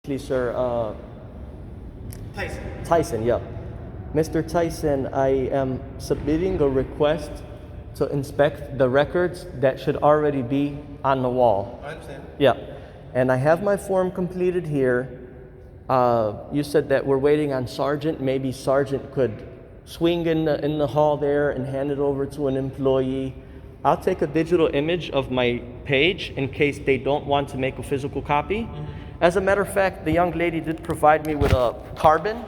Please, sir. Tyson. Tyson, yeah. Mr. Tyson, I am submitting a request to inspect the records that should already be on the wall. I understand. Yeah. And I have my form completed here. You said that we're waiting on Sergeant. Maybe Sergeant could swing in the hall there and hand it over to an employee. I'll take a digital image of my page in case they don't want to make a physical copy. As a matter of fact, the young lady did provide me with a carbon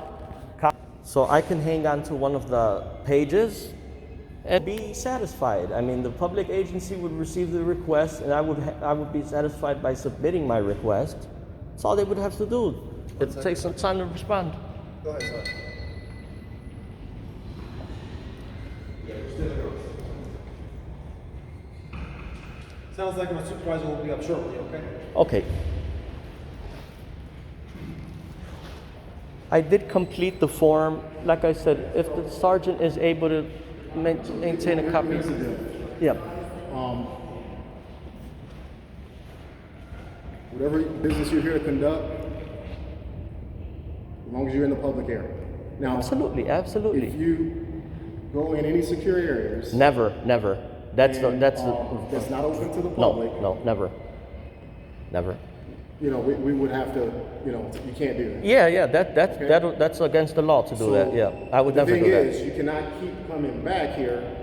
copy, so I can hang on to one of the pages and be satisfied. I mean, the public agency would receive the request, and I would be satisfied by submitting my request. That's all they would have to do. It takes some time to respond. Go ahead, sir. Sounds like my supervisor will be up shortly, okay? Okay. I did complete the form. Like I said, if the sergeant is able to maintain a copy. Here's the deal. Yeah. Whatever business you're here to conduct, as long as you're in the public area. Now, Absolutely, absolutely. if you go in any secure areas, Never. That's that's not open to the public. No, never. You know, we would have to. You know, you can't do that. Yeah. That's against the law to do that. Yeah, I would never do The thing that. is, you cannot keep coming back here.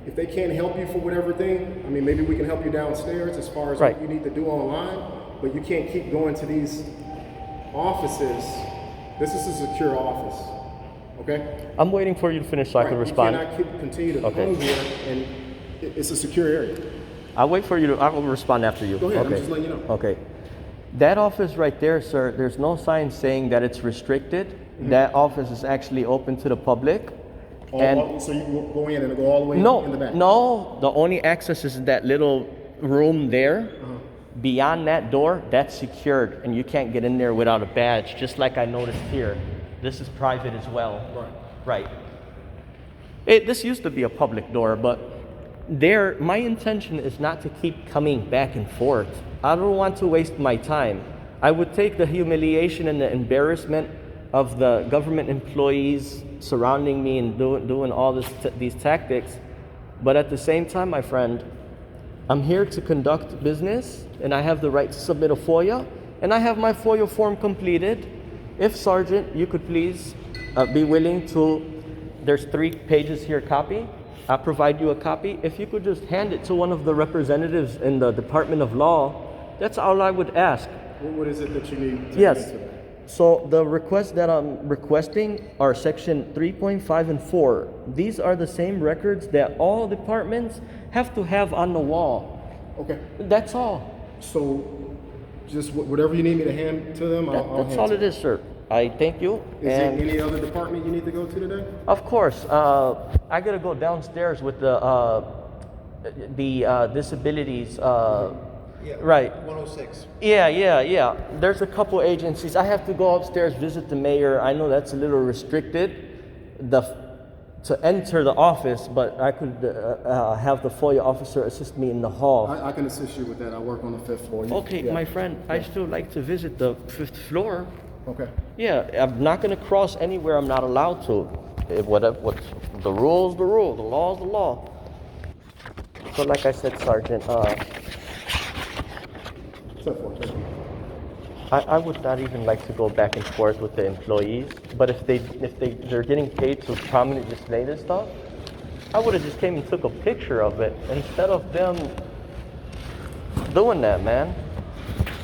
If they can't help you for whatever thing, I mean, maybe we can help you downstairs as far as Right. what you need to do online, but you can't keep going to these offices. This is a secure office, okay? I'm waiting for you to finish so I can respond. You cannot continue to Okay. come here, and it's a secure area. I'll wait for you to. I will respond after you. Go ahead, Okay. I'm just letting you know. Okay. That office right there, sir. There's no sign saying that it's restricted. That office is actually open to the public. So you go in and go all the way in the back? No. The only access is that little room there. Beyond that door, that's secured, and you can't get in there without a badge. Just like I noticed here, this is private as well. Right. This used to be a public door, but my intention is not to keep coming back and forth. I don't want to waste my time. I would take the humiliation and the embarrassment of the government employees surrounding me and doing all these tactics. But at the same time, my friend, I'm here to conduct business, and I have the right to submit a FOIA, and I have my FOIA form completed. If Sergeant, you could please be willing to, there's 3 pages here, copy. I'll provide you a copy. If you could just hand it to one of the representatives in the Department of Law, that's all I would ask. What is it that you need to Yes. get to that? So the requests that I'm requesting are section 3.5 and 4. These are the same records that all departments have to have on the wall. Okay. That's all. So just whatever you need me to hand to them, I'll That's hand all to it is, sir. I thank you. Is there And any other department you need to go to today? of course, I gotta go downstairs with the disabilities. Right. 106. Yeah. There's a couple agencies. I have to go upstairs, visit the mayor. I know that's a little restricted, to enter the office, but I could have the FOIA officer assist me in the hall. I can assist you with that. I work on the 5th floor. Okay, Yeah. my friend, I still like to visit the 5th floor. Okay. Yeah, I'm not gonna cross anywhere I'm not allowed to. What the rule's the rule, the law's the law. So like I said, Sergeant, I would not even like to go back and forth with the employees, but if they're getting paid to prominently display this stuff, I would have just came and took a picture of it instead of them doing that, man.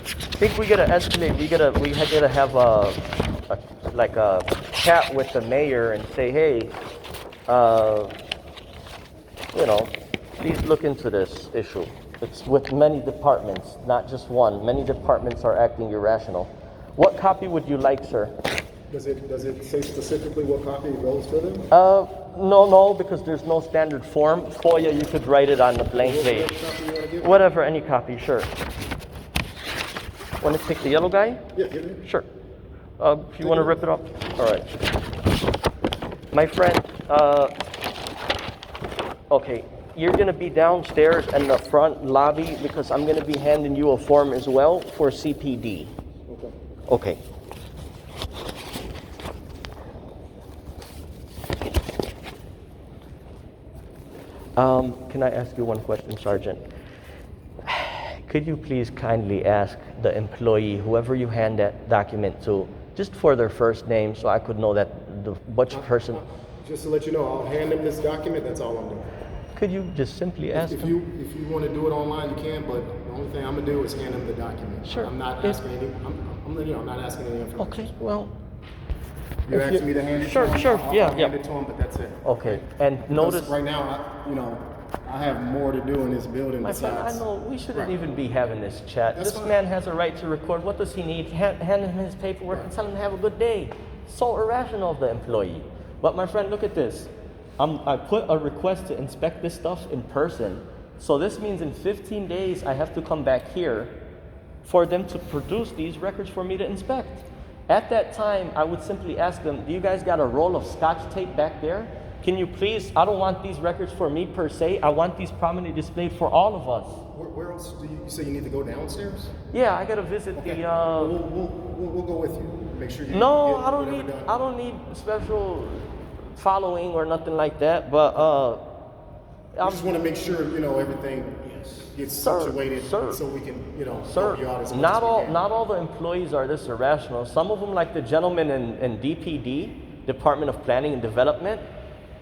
I think we gotta escalate. We gotta have a chat with the mayor and say, hey, please look into this issue. It's with many departments, not just one. Many departments are acting irrational. What copy would you like, sir? Does it say specifically what copy goes to them? No, because there's no standard form. FOIA, you could write it on the blank page. Whatever, any copy, sure. Want to take the yellow guy? Yeah, get it. Sure. If you want to rip it up, all right. My friend, okay, you're gonna be downstairs in the front lobby because I'm gonna be handing you a form as well for CPD. Okay. Okay. Can I ask you one question, Sergeant? Could you please kindly ask the employee, whoever you hand that document to, just for their first name so I could know that which person? Just to let you know, I'll hand them this document. That's all I'm doing. Could you just simply ask If them? you want to do it online, you can. But the only thing I'm gonna do is hand them the document. Sure. I'm not asking any. I'm not asking any information. Okay, well, You're if asking you- me to hand it sure, to them? sure, I'll yeah, hand yeah. it to them, but that's it. okay. And Because notice, right now, I have more to do in this building my friend, I besides. know we shouldn't Right. even be having this chat. That's This fine. man has a right to record. What does he need? Hand him his paperwork and tell him to have a good day. So irrational of the employee. But my friend, look at this. I put a request to inspect this stuff in person. So this means in 15 days I have to come back here for them to produce these records for me to inspect. At that time, I would simply ask them, do you guys got a roll of Scotch tape back there? Can you please, I don't want these records for me per se, I want these prominently displayed for all of us. Where else do you say you need to go downstairs? Yeah, I gotta visit Okay. the, We'll go with you. Make sure you. no, get I don't whatever need, done. I don't need special following or nothing like that, but, I just want to make sure everything gets Sir, situated sir. so we can sir, help you out as much not as we all, can. not all the employees are this irrational. Some of them, like the gentleman in DPD, Department of Planning and Development,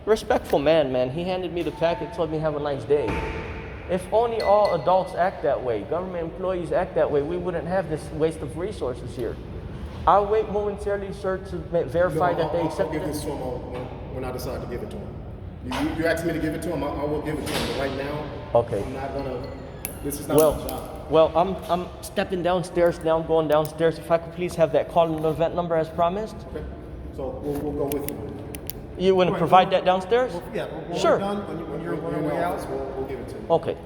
respectful man, he handed me the packet, told me have a nice day. If only all adults act that way, government employees act that way, we wouldn't have this waste of resources here. I'll wait momentarily, sir, to verify that they I'll accept give it. this to him when I decide to give it to him. You asked me to give it to him, I will give it to him. But right now, Okay. I'm not gonna. This is not my job. Well, I'm stepping downstairs now. I'm going downstairs. If I could please have that call and event number as promised. Okay. So we'll go with you. You want to provide that downstairs? Yeah, when Sure. we're done, when you're on your way out, We'll give it to you. Okay.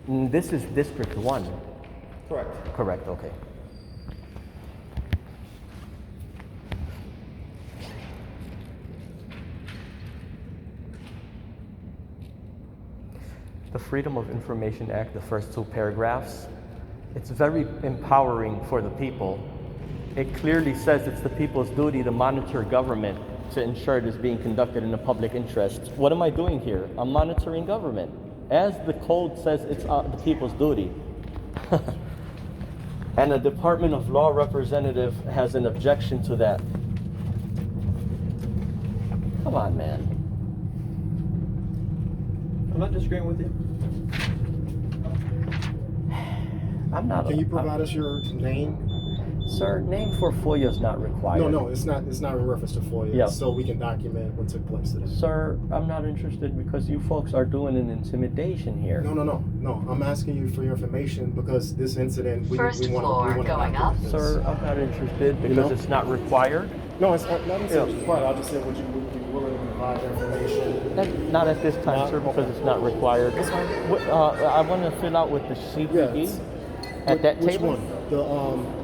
This is District 1. correct. Correct, okay. The Freedom of Information Act, the first two paragraphs, it's very empowering for the people. It clearly says it's the people's duty to monitor government to ensure it is being conducted in the public interest. What am I doing here? I'm monitoring government. As the code says, it's the people's duty. And a Department of Law representative has an objection to that. Come on, man. I'm not disagreeing with you. I'm not. Can you provide us your name? Sir, name for FOIA is not required. No, it's not. It's not in reference to FOIA. Yeah. So we can document what took place today. Sir, I'm not interested because you folks are doing an intimidation here. No. I'm asking you for your information because this incident. First we want floor, to going up. Sir, I'm not interested because know? it's not required. No, it's not necessarily required. I just said, would you be willing to provide the information? Not at this time, Not- sir, because it's not required. That's fine. I want to fill out with the CPD it's- at that Which table. one?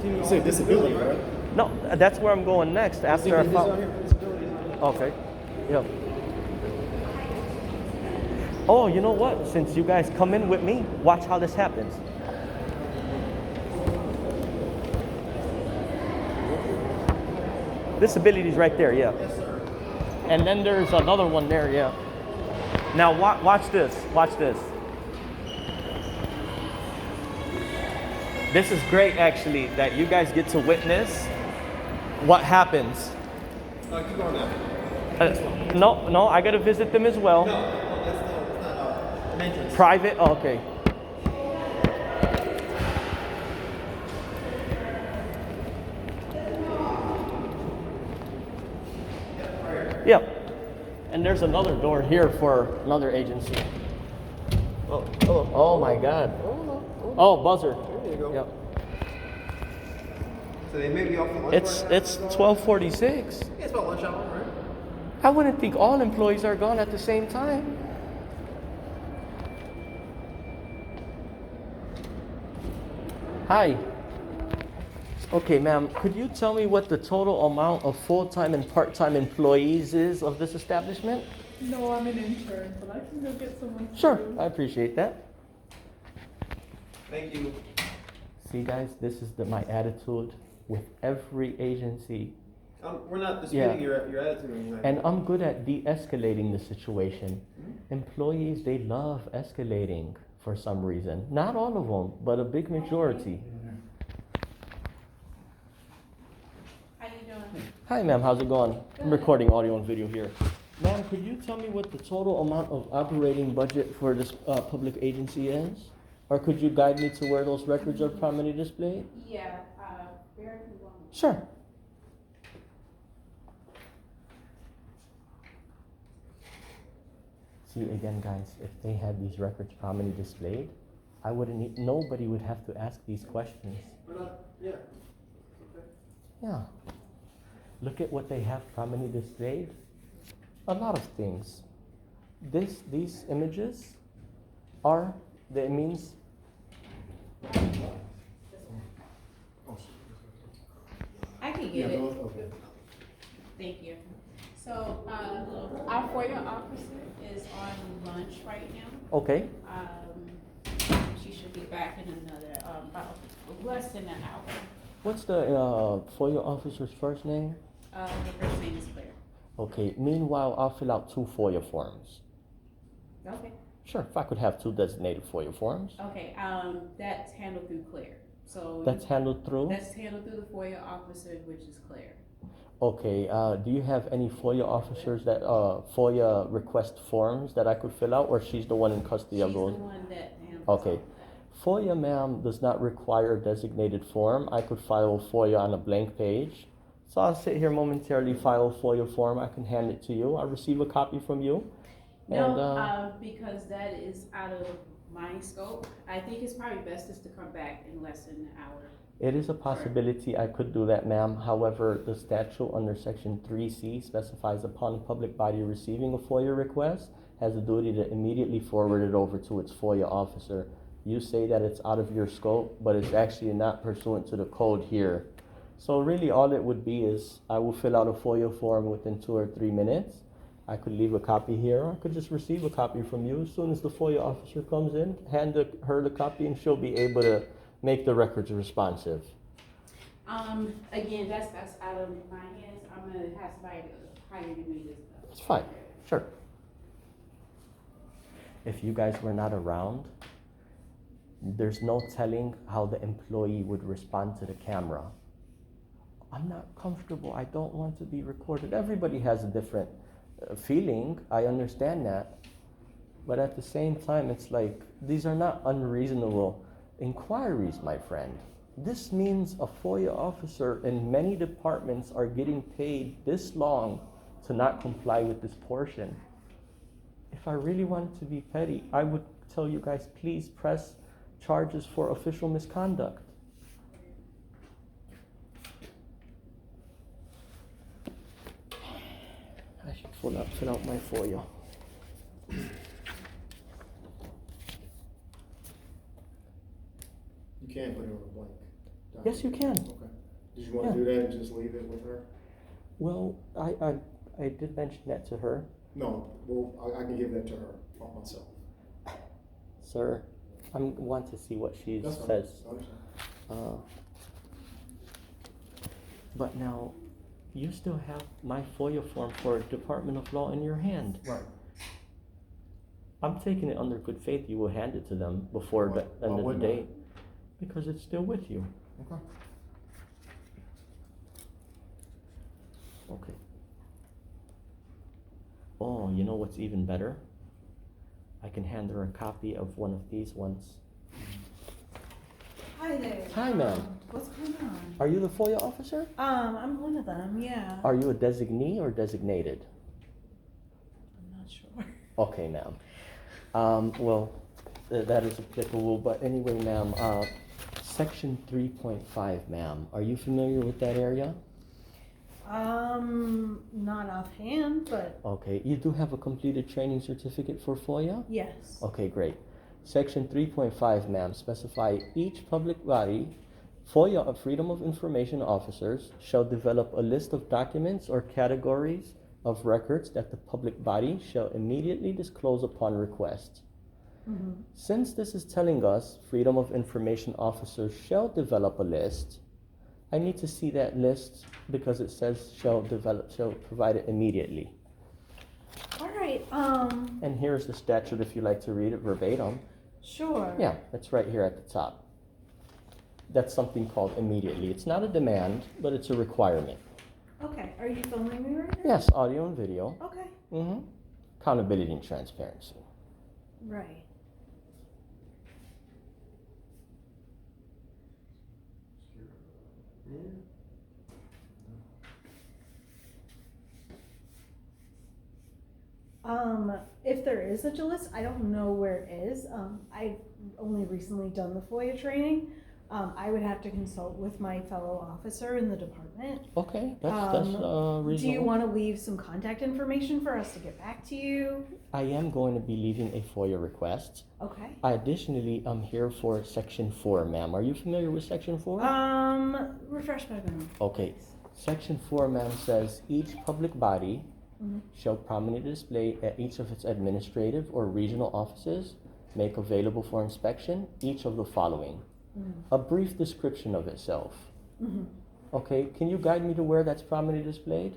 You said disability, right? No, that's where I'm going next after I Disabilities file. on here. Disabilities on here. Okay. Yep. Oh, you know what? Since you guys come in with me, watch how this happens. Disabilities right there, yeah. Yes, sir. And then there's another one there, yeah. Now watch this. Watch this. This is great, actually, that you guys get to witness what happens. Keep going now. No, I gotta visit them as well. No, that's not an entrance. Private? Oh, okay. Yep. And there's another door here for another agency. Oh, hello. Oh my God. Oh. Oh, buzzer. There you go. Yep. So they may be off the lunch It's right now? it's 12:46. Yeah, it's about lunch hour, right? I wouldn't think all employees are gone at the same time. Hi. Okay, ma'am, could you tell me what the total amount of full-time and part-time employees is of this establishment? No, I'm an intern, but I can go get someone. Sure, too. I appreciate that. Thank you. See, guys, this is my attitude with every agency. We're not disputing Yeah. your attitude or anything. And I'm good at de-escalating the situation. Employees, they love escalating for some reason. Not all of them, but a big majority. How you doing? Hi, ma'am, how's it going? I'm recording audio and video here. Ma'am, could you tell me what the total amount of operating budget for this public agency is? Or could you guide me to where those records are prominently displayed? Yeah, very long. Sure. See, again, guys, if they had these records prominently displayed, I wouldn't need, nobody would have to ask these questions. We're not, yeah. Okay. Yeah. Look at what they have prominently displayed. A lot of things. These images are, that means, I can get it. Thank you. So, our FOIA officer is on lunch right now. okay, She should be back in another, about less than an hour. what's the FOIA officer's first name? The first name is Claire. Okay, meanwhile, I'll fill out 2 FOIA forms. Okay. Sure, if I could have 2 designated FOIA forms. Okay, that's handled through Claire. So. That's handled through? That's handled through the FOIA officer, which is Claire. Okay, do you have any FOIA officers that, FOIA request forms that I could fill out, or she's the one in custody of She's the those? one that handles. Okay. all of that. FOIA, ma'am, does not require a designated form. I could file FOIA on a blank page. So I'll sit here momentarily, file a FOIA form. I can hand it to you. I'll receive a copy from you. No, because that is out of my scope. I think it's probably best just to come back in less than an hour. It is a possibility I could do that, ma'am. However, the statute under section 3C specifies upon a public body receiving a FOIA request has a duty to immediately forward it over to its FOIA officer. You say that it's out of your scope, but it's actually not pursuant to the code here. So really all it would be is I will fill out a FOIA form within 2 or 3 minutes. I could leave a copy here, or I could just receive a copy from you. As soon as the FOIA officer comes in, hand her the copy and she'll be able to make the records responsive. Again, that's out of my hands. I'm gonna have somebody hire me this. It's fine, sure. If you guys were not around, there's no telling how the employee would respond to the camera. I'm not comfortable, I don't want to be recorded. Everybody has a different feeling, I understand that. But at the same time, it's like, these are not unreasonable inquiries, my friend. This means a FOIA officer in many departments are getting paid this long to not comply with this portion. If I really wanted to be petty, I would tell you guys, please press charges for official misconduct. I should fill out my FOIA. You can't put it on a blank. Yes, you can. Okay. Did you want to do that and just leave it with her? Well, I did mention that to her. No, well, I can give that to her myself. Sir, I want to see what she That's fine. says. I understand. But now, you still have my FOIA form for Department of Law in your hand. Right. I'm taking it under good faith you will hand it to them before the Why end of the wouldn't I? day. Because it's still with you. Okay. Okay. Oh, you know what's even better? I can hand her a copy of one of these ones. Hi there. Hi, ma'am. What's going on? Are you the FOIA officer? I'm one of them, yeah. Are you a designee or designated? I'm not sure. Okay, ma'am. Well, that is applicable, but anyway, ma'am, section 3.5, ma'am, are you familiar with that area? Not offhand, but Okay, you do have a completed training certificate for FOIA? yes. Okay, great. Section 3.5, ma'am, specify each public body, FOIA of Freedom of Information officers shall develop a list of documents or categories of records that the public body shall immediately disclose upon request. Since this is telling us Freedom of Information officers shall develop a list, I need to see that list because it says shall provide it immediately. All right, And here's the statute if you like to read it verbatim. sure. Yeah, that's right here at the top. That's something called immediately. It's not a demand, but it's a requirement. Okay, are you filming me right now? Yes, audio and video. Okay, Accountability and transparency. right. If there is such a list, I don't know where it is. I've only recently done the FOIA training. I would have to consult with my fellow officer in the department. Okay, that's reasonable. Do you want to leave some contact information for us to get back to you? I am going to be leaving a FOIA request. Okay. Additionally, I'm here for Section 4, ma'am. Are you familiar with Section 4? Refresh my memory. Okay. Section 4, ma'am, says each public body shall prominently display at each of its administrative or regional offices, make available for inspection each of the following. A brief description of itself. Okay, can you guide me to where that's prominently displayed?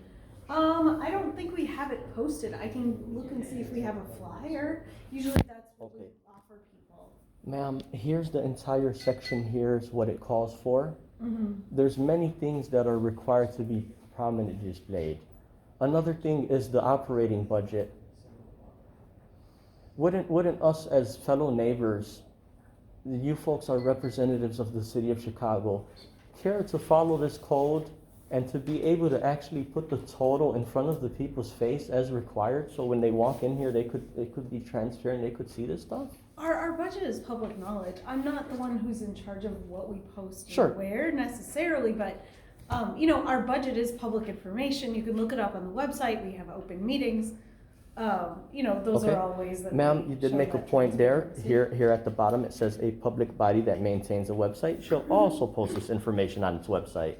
I don't think we have it posted. I can look and see if we have a flyer. Usually that's what we offer people. Ma'am, here's the entire section. Here's what it calls for. There's many things that are required to be prominently displayed. Another thing is the operating budget. Wouldn't us as fellow neighbors, you folks are representatives of the city of Chicago, care to follow this code and to be able to actually put the total in front of the people's face as required, so when they walk in here, they could be transparent, they could see this stuff? Our budget is public knowledge. I'm not the one who's in charge of what we post Sure. and where necessarily, but our budget is public information. You can look it up on the website. We have open meetings. Those Okay. are all ways that Ma'am, we you did show make a that point there. transparency. Here at the bottom, it says a public body that maintains a website shall also post this information on its website.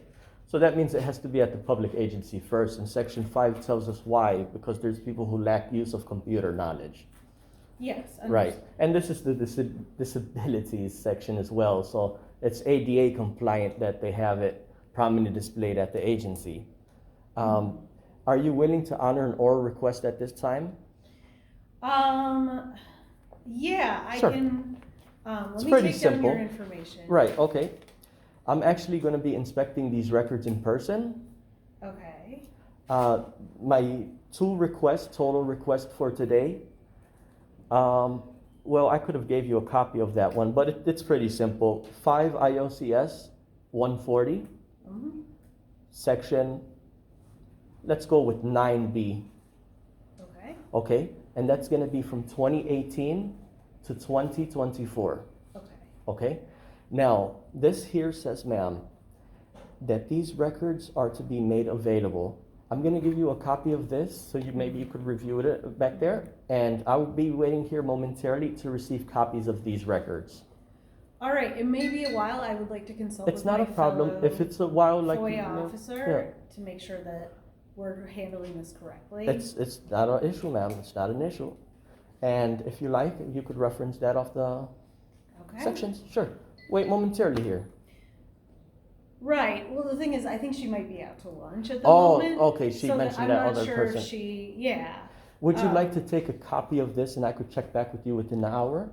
So that means it has to be at the public agency first, and Section 5 tells us why, because there's people who lack use of computer knowledge. Yes. Right, and this is the disabilities section as well, so it's ADA compliant that they have it prominently displayed at the agency. Are you willing to honor an oral request at this time? Yeah, I Sure. can. Let It's me pretty take down your simple. information. Right, okay. I'm actually going to be inspecting these records in person. Okay. My total request for today. Well, I could have gave you a copy of that one, but it's pretty simple. 5 ILCS 140, section, let's go with 9B, Okay. okay? And that's going to be from 2018 to 2024, Okay. okay? Now, this here says, ma'am, that these records are to be made available. I'm going to give you a copy of this so maybe you could review it back there, and I will be waiting here momentarily to receive copies of these records. All right. It may be a while. I would like to consult It's with not my a problem fellow if it's a while, like FOIA you know, officer to make sure that we're handling this correctly. It's not an issue, ma'am. It's not an issue. And if you like, you could reference that off the Okay. sections. Sure. Wait momentarily here. Right. Well, the thing is, I think she might be out to lunch at the Oh, moment. okay. She so mentioned I'm that not other sure person. If she, yeah. Would you like to take a copy of this and I could check back with you within an hour?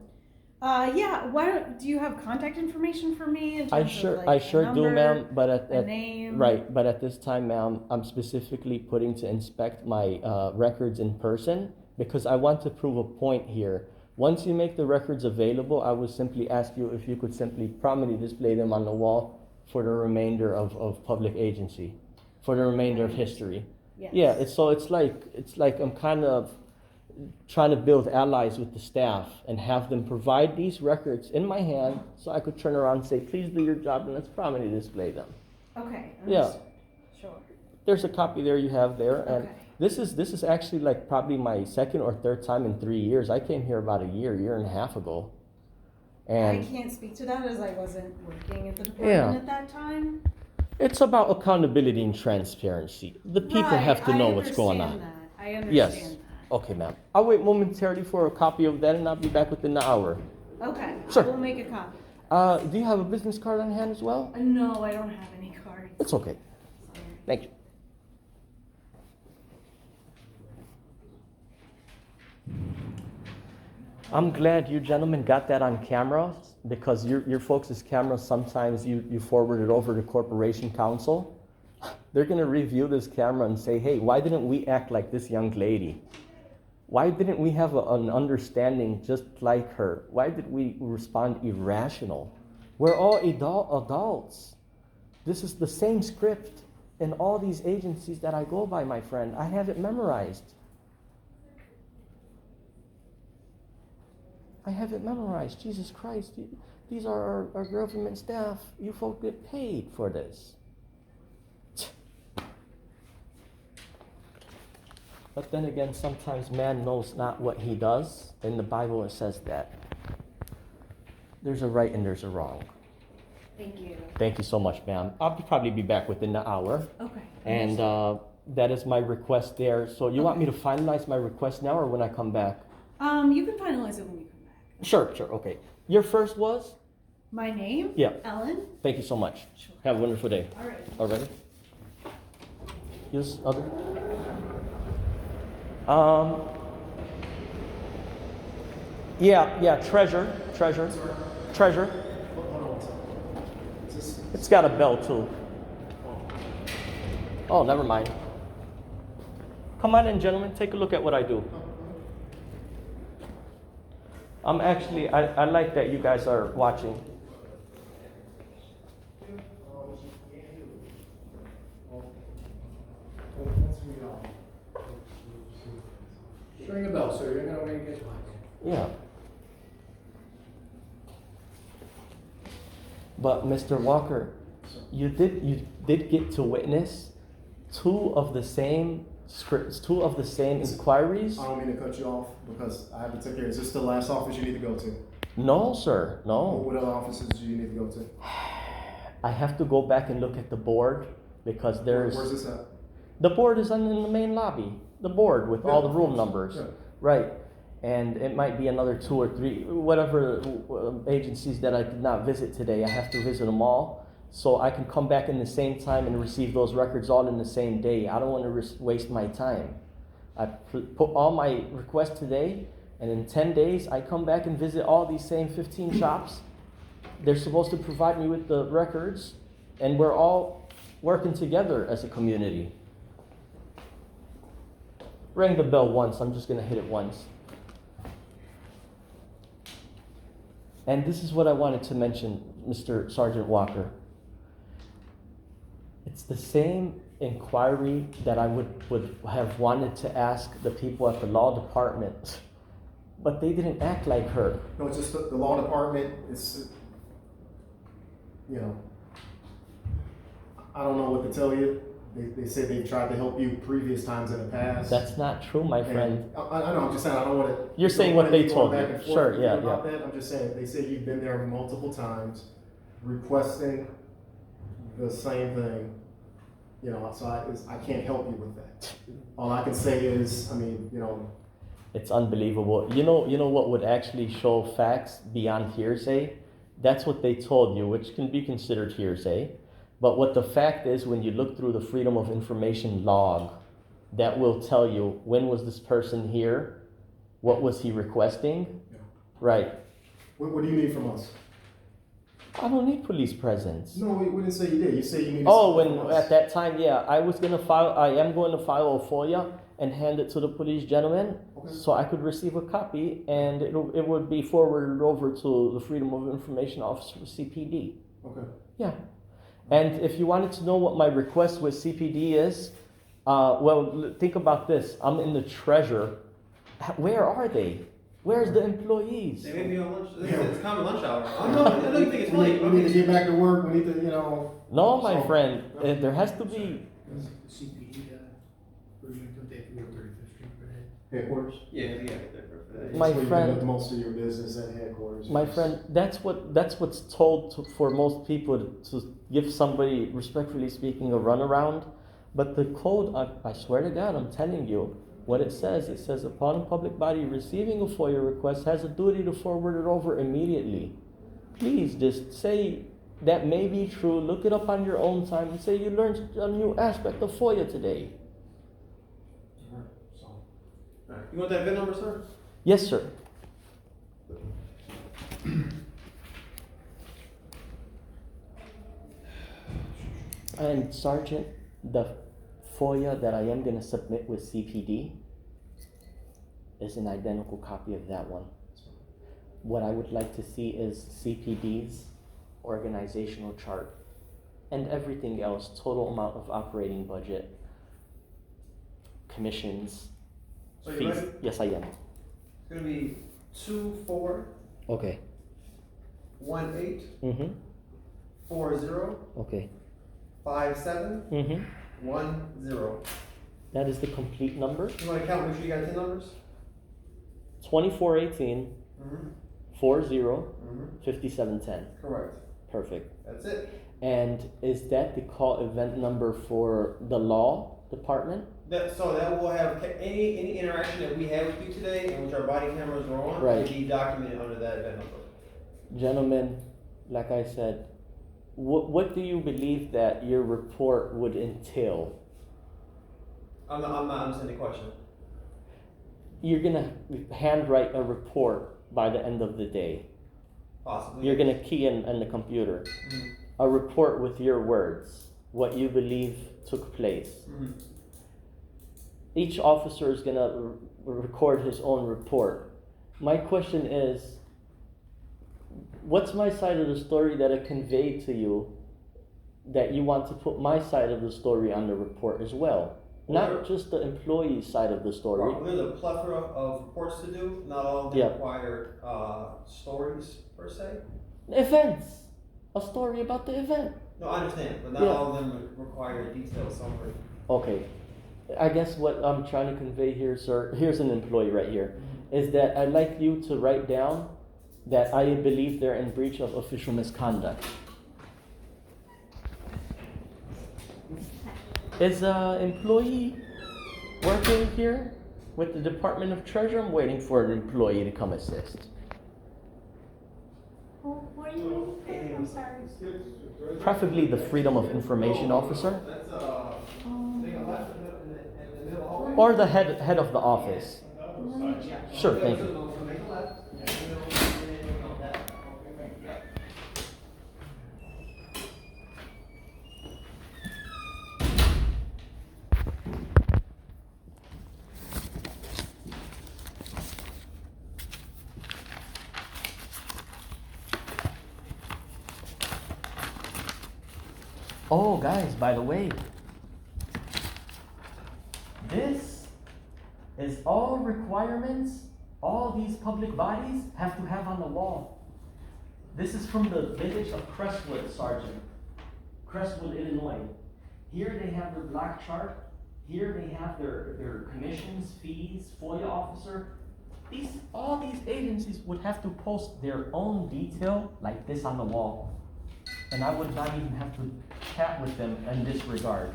Yeah. Do you have contact information for me? In terms I of, sure like, a do, number, ma'am. But a name. right, but at this time, ma'am, I'm specifically putting to inspect my records in person because I want to prove a point here. Once you make the records available, I would simply ask you if you could simply prominently display them on the wall for the remainder of public agency, for the remainder of history. Yes. Yeah, it's like I'm kind of trying to build allies with the staff and have them provide these records in my hand so I could turn around and say, please do your job and let's prominently display them. Okay. Yeah. understood. Sure. There's a copy there you have there, and Okay. this is actually like probably my second or third time in 3 years. I came here about a year and a half ago. I And can't speak to that as I wasn't working at the Yeah. department at that time. it's about accountability and transparency. The people Right, have to I know what's going on. understand that. I understand Yes. that. Okay, ma'am. I'll wait momentarily for a copy of that, and I'll be back within the hour. Okay, Sure. I will make a copy. Do you have a business card on hand as well? No, I don't have any cards. It's okay. Sorry. Thank you. I'm glad you gentlemen got that on camera, because your folks' cameras, sometimes you forward it over to Corporation Counsel. They're going to review this camera and say, hey, why didn't we act like this young lady? Why didn't we have an understanding just like her? Why did we respond irrational? We're all adults. This is the same script in all these agencies that I go by, my friend. I have it memorized. I have it memorized. Jesus Christ. These are our government staff. You folks get paid for this. But then again, sometimes man knows not what he does. In the Bible, it says that there's a right and there's a wrong. Thank you. Thank you so much, ma'am. I'll probably be back within the hour. Okay. And that is my request there. So you want me to finalize my request now or when I come back? You can finalize it when you come back. Sure, okay. Your first was? My name? Yeah. Ellen? Thank you so much. Sure. Have a wonderful day. All right. All ready? Yes, other? Yeah, treasure. Hold on one second. Is this? It's got a bell too. Oh, never mind. Come on in, gentlemen. Take a look at what I do. I like that you guys are watching. Ring a bell, sir. You're gonna ring it twice. Yeah. But Mr. Walker, you did get to witness two of the same inquiries. I don't mean to cut you off because I have to take care. Is this the last office you need to go to? No, sir. No. What other offices do you need to go to? I have to go back and look at the board because there's. Where's this at? The board is in the main lobby. The board with all the room numbers. Yeah. Right. And it might be another 2 or 3, whatever agencies that I did not visit today. I have to visit them all. So I can come back in the same time and receive those records all in the same day. I don't want to waste my time. I put all my requests today, and in 10 days, I come back and visit all these same 15 shops. They're supposed to provide me with the records, and we're all working together as a community. Ring the bell once. I'm just going to hit it once. And this is what I wanted to mention, Mr. Sergeant Walker. It's the same inquiry that I would have wanted to ask the people at the law department, but they didn't act like her. No, it's just the law department is, I don't know what to tell you. They say they've tried to help you previous times in the past. That's not true, my friend. I know, I'm just saying, I don't want to. You're saying what they told you. Sure, yeah. About that. I'm just saying, they say you've been there multiple times requesting the same thing. So I can't help you with that. All I can say is, It's unbelievable. You know what would actually show facts beyond hearsay? That's what they told you, which can be considered hearsay. But what the fact is, when you look through the Freedom of Information log, that will tell you when was this person here, what was he requesting, right? What do you need from us? I don't need police presence. No, we didn't say you did. You said you needed. Oh, something from us. at that time, yeah, I am going to file a FOIA and hand it to the police gentleman, Okay. so I could receive a copy, and it would be forwarded over to the Freedom of Information Officer, CPD. Okay. Yeah. And if you wanted to know what my request with CPD is, well, think about this. I'm in the treasure. Where are they? Where's the employees? They may be on lunch. It's common lunch hour. I know you think it's late. We need to get back to work. We need to, No, my So- friend. There has to be. CPD, we're going to take you over 35th Street, right? headquarters. Yeah, get there for My That's where you friend- conduct most of your business at headquarters. My friend, that's what's told for most people to give somebody, respectfully speaking, a runaround. But the code, I swear to God, I'm telling you, what it says, upon a public body receiving a FOIA request has a duty to forward it over immediately. Please just say that may be true, look it up on your own time, and say you learned a new aspect of FOIA today. Alright, so. Alright, you want that VIN number, sir? Yes, sir. And Sergeant, the FOIA that I am going to submit with CPD is an identical copy of that one. What I would like to see is CPD's organizational chart and everything else, total amount of operating budget, commissions, So you fees. ready? Yes, I am. It's gonna be 241840. Okay. Okay. 5710. That is the complete number. You want to count? Make sure you got 10 numbers. 2418 Mm-hmm. 40 Mm-hmm. 5710. Correct. Perfect. That's it. And is that the call event number for the law department? So that will have any interaction that we have with you today, in which our body cameras are on, Right. will be documented under that event number. Gentlemen, like I said, what do you believe that your report would entail? I'm not understanding the question. You're gonna handwrite a report by the end of the day. Possibly. You're gonna key in the computer Mhm. a report with your words, what you believe took place. Mhm. Each officer is gonna record his own report. My question is, what's my side of the story that I conveyed to you that you want to put my side of the story on the report as well? Not just the employee side of the story. Well, there's a plethora of reports to do. Not all of them Yeah. require stories per se. Events. A story about the event. No, I understand, but not Yeah. all of them require a detailed summary. Okay. I guess what I'm trying to convey here, sir, here's an employee right here, is that I'd like you to write down that I believe they're in breach of official misconduct. Is an employee working here with the Department of Treasury? I'm waiting for an employee to come assist. What are you looking for? I'm sorry. Preferably the Freedom of Information Officer That's take a left in the middle hallway. or the head of the office. Sure, thank you. Make a left. Oh, guys, by the way, this is all requirements all these public bodies have to have on the wall. This is from the village of Crestwood, Sergeant. Crestwood, Illinois. Here they have their block chart. Here they have their commissions, fees, FOIA officer. All these agencies would have to post their own detail like this on the wall. And I would not even have to chat with them in this regard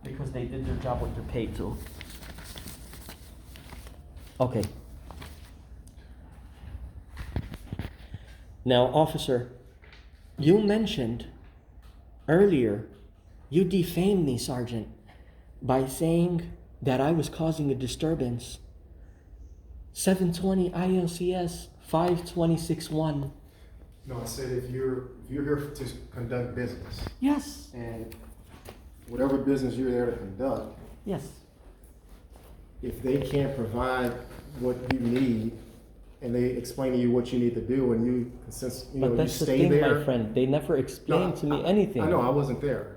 because they did their job what they're paid to. Okay. Now, officer, you mentioned earlier, you defamed me, Sergeant, by saying that I was causing a disturbance. 720 ILCS 5261. No, I said if you're here to conduct business, Yes. and whatever business you're there to conduct, Yes. if they can't provide what you need, and they explain to you what you need to do, and you But you that's the stay thing, there. my friend. They never explained to me anything. I know I wasn't there.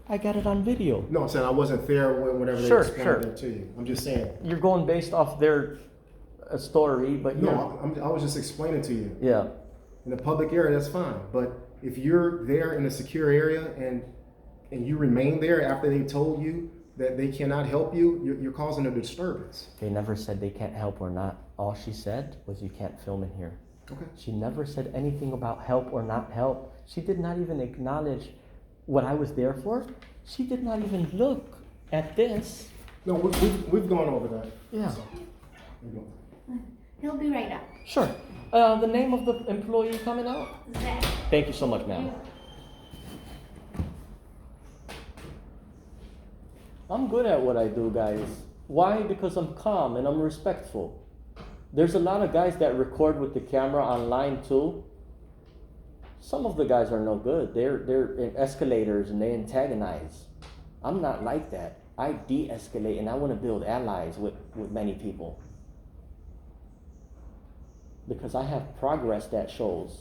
I got it on video. No, I'm saying I wasn't there whenever they Sure, explained sure. it to you. I'm just saying. You're going based off their story, but No, I was just explaining to you. yeah. In a public area, that's fine. But if you're there in a secure area and you remain there after they told you that they cannot help you, you're causing a disturbance. They never said they can't help or not. All she said was you can't film in here. Okay. She never said anything about help or not help. She did not even acknowledge what I was there for. She did not even look at this No, we've gone over that. Yeah. So, we're good. He'll be right up. Sure. The name of the employee coming out? Zach. Thank you so much, ma'am. I'm good at what I do, guys. Why? Because I'm calm and I'm respectful. There's a lot of guys that record with the camera online too. Some of the guys are no good. They're in escalators and they antagonize. I'm not like that. I de-escalate and I want to build allies with many people. Because I have progress that shows.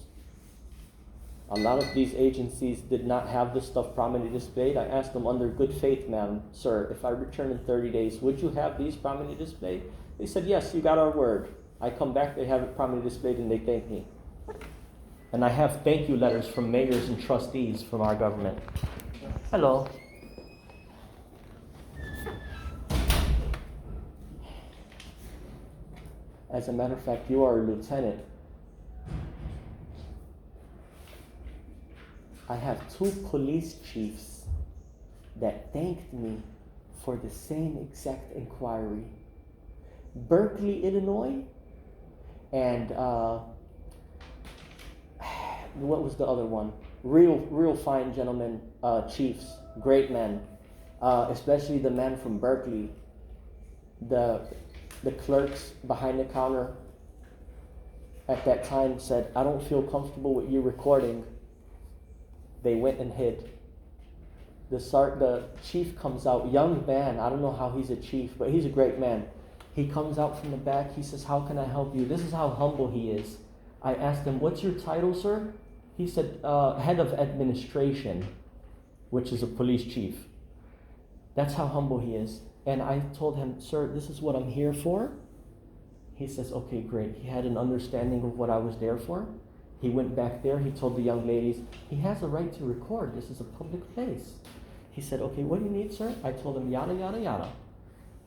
A lot of these agencies did not have this stuff prominently displayed. I asked them under good faith, ma'am, sir, if I return in 30 days, would you have these prominently displayed? They said, yes, you got our word. I come back, they have it prominently displayed, and they thank me. And I have thank you letters from mayors and trustees from our government. Hello. As a matter of fact, you are a lieutenant. I have 2 police chiefs that thanked me for the same exact inquiry. Berkeley, Illinois, and what was the other one? Real fine gentlemen, chiefs, great men, especially the man from Berkeley. The clerks behind the counter at that time said, I don't feel comfortable with you recording. They went and hid. The chief comes out, young man, I don't know how he's a chief, but he's a great man. He comes out from the back, he says, how can I help you? This is how humble he is. I asked him, what's your title, sir? He said, head of administration, which is a police chief. That's how humble he is. And I told him, sir, this is what I'm here for. He says, okay, great. He had an understanding of what I was there for. He went back there, he told the young ladies, he has a right to record, this is a public place. He said, okay, what do you need, sir? I told him, yada, yada, yada.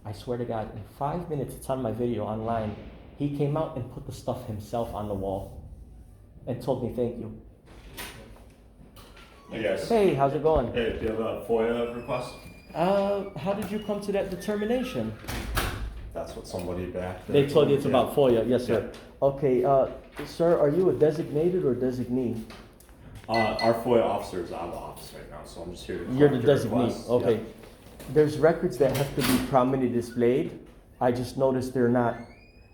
I swear to God, in 5 minutes, it's on my video online, he came out and put the stuff himself on the wall and told me thank you. Hey guys. Hey, how's it going? Hey, do you have a FOIA request? How did you come to that determination? That's what somebody back there They told you it's about FOIA, yes, sir. Yeah. Okay, sir, are you a designated or designee? Our FOIA officer is out of the office right now, so I'm just here to You're the collect your designee, request. okay. Yeah. There's records that have to be prominently displayed. I just noticed they're not.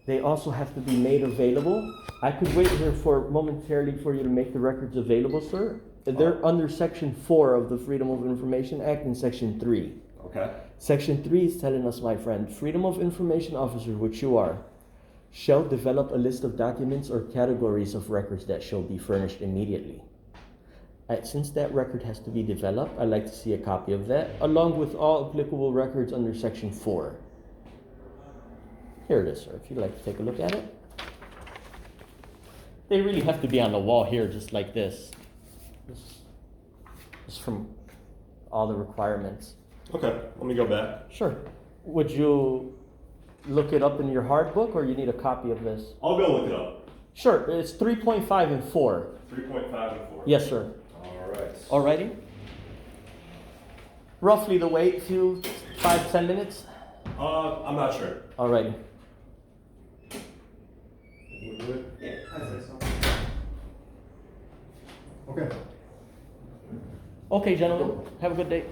They also have to be made available. I could wait here momentarily for you to make the records available, sir. They're under Section 4 of the Freedom of Information Act and Section 3. Okay. Section 3 is telling us, my friend, Freedom of Information Officer, which you are, shall develop a list of documents or categories of records that shall be furnished immediately. Since that record has to be developed, I'd like to see a copy of that, along with all applicable records under Section 4. Here it is, sir, if you'd like to take a look at it. They really have to be on the wall here, just like this. This is from all the requirements. Okay, let me go back. Sure. Would you look it up in your hard book, or you need a copy of this? I'll go look it up. Sure, it's 3.5 and 4. 3.5 and 4. Yes, sir. Alright. Alrighty. Roughly the wait, 5-10 minutes? I'm not sure. Alrighty. We're good? Yeah, I say so. Okay. Okay, gentlemen, have a good day.